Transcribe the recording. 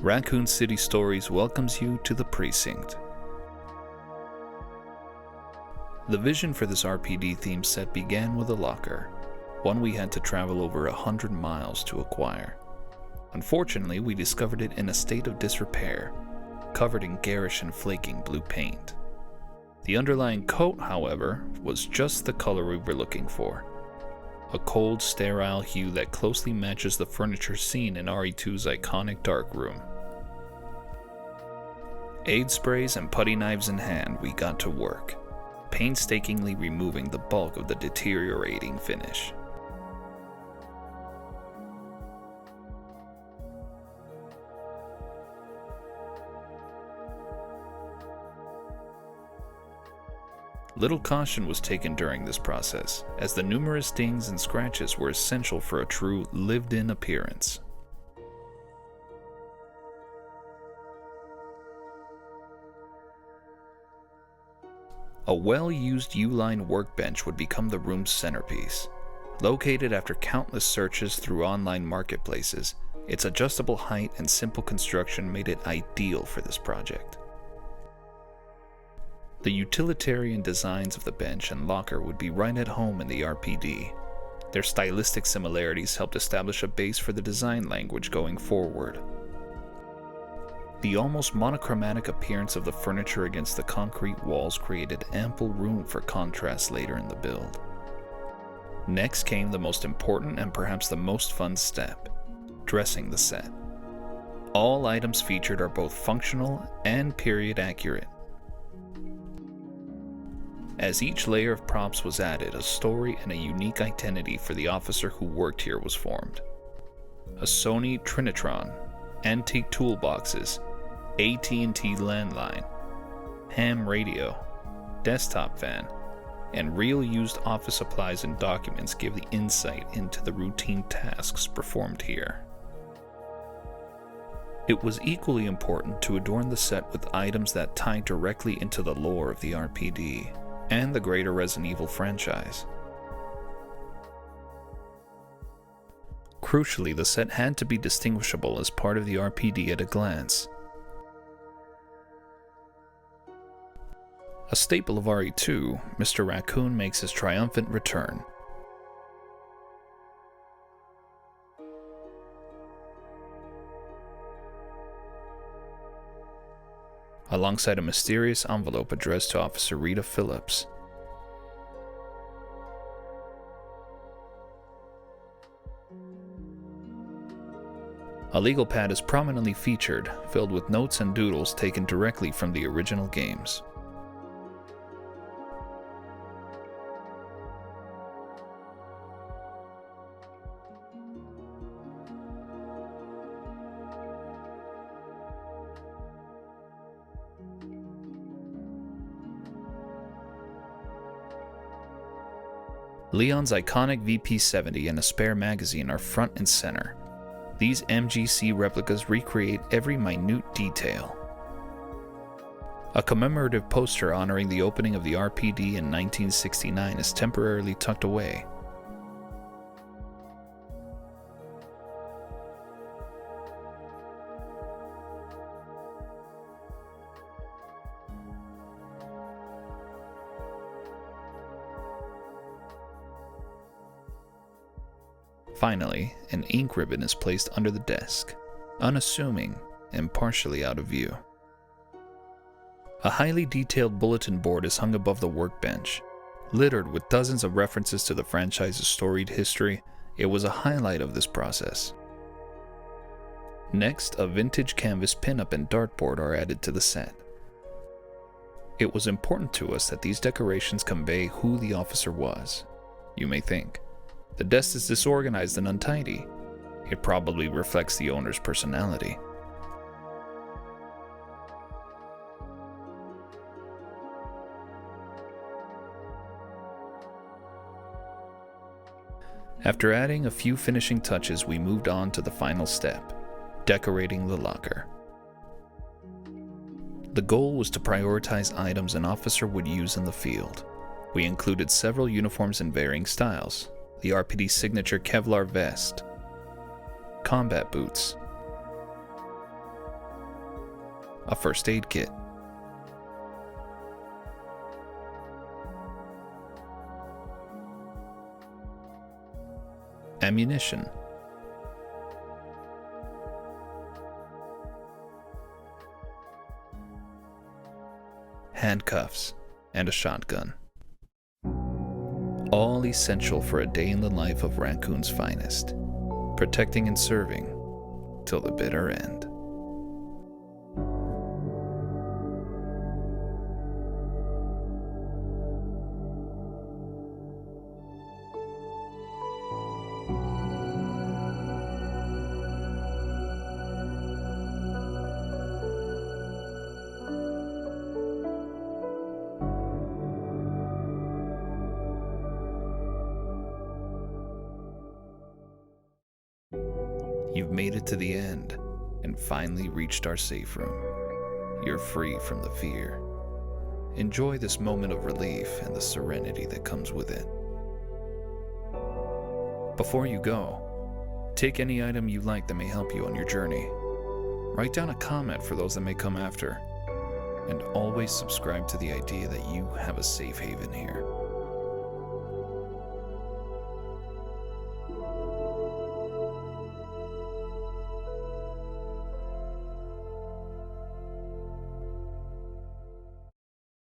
Raccoon City Stories welcomes you to the Precinct. The vision for this RPD themed set began with a locker, one we had to travel over 100 miles to acquire. Unfortunately, we discovered it in a state of disrepair, covered in garish and flaking blue paint. The underlying coat, however, was just the color we were looking for. A cold, sterile hue that closely matches the furniture seen in RE2's iconic dark room. Aid sprays and putty knives in hand, we got to work, painstakingly removing the bulk of the deteriorating finish. Little caution was taken during this process, as the numerous dings and scratches were essential for a true lived-in appearance. A well-used U-line workbench would become the room's centerpiece. Located after countless searches through online marketplaces, its adjustable height and simple construction made it ideal for this project. The utilitarian designs of the bench and locker would be right at home in the RPD. Their stylistic similarities helped establish a base for the design language going forward. The almost monochromatic appearance of the furniture against the concrete walls created ample room for contrast later in the build. Next came the most important and perhaps the most fun step: dressing the set. All items featured are both functional and period accurate. As each layer of props was added, a story and a unique identity for the officer who worked here was formed. A Sony Trinitron, antique toolboxes, AT&T landline, ham radio, desktop fan, and real used office supplies and documents give the insight into the routine tasks performed here. It was equally important to adorn the set with items that tie directly into the lore of the RPD and the greater Resident Evil franchise. Crucially, the set had to be distinguishable as part of the RPD at a glance. A staple of RE2, Mr. Raccoon makes his triumphant return. Alongside a mysterious envelope addressed to Officer Rita Phillips. A legal pad is prominently featured, filled with notes and doodles taken directly from the original games. Leon's iconic VP-70 and a spare magazine are front and center. These MGC replicas recreate every minute detail. A commemorative poster honoring the opening of the RPD in 1969 is temporarily tucked away. Finally, an ink ribbon is placed under the desk, unassuming and partially out of view. A highly detailed bulletin board is hung above the workbench. Littered with dozens of references to the franchise's storied history, it was a highlight of this process. Next, a vintage canvas pinup and dartboard are added to the set. It was important to us that these decorations convey who the officer was. You may think, the desk is disorganized and untidy. It probably reflects the owner's personality. After adding a few finishing touches, we moved on to the final step: decorating the locker. The goal was to prioritize items an officer would use in the field. We included several uniforms in varying styles: the RPD signature Kevlar vest, combat boots, a first aid kit, ammunition, handcuffs, and a shotgun. All essential for a day in the life of Raccoon's finest, protecting and serving till the bitter end. You've made it to the end and finally reached our safe room. You're free from the fear. Enjoy this moment of relief and the serenity that comes with it. Before you go, take any item you like that may help you on your journey. Write down a comment for those that may come after. And always subscribe to the idea that you have a safe haven here.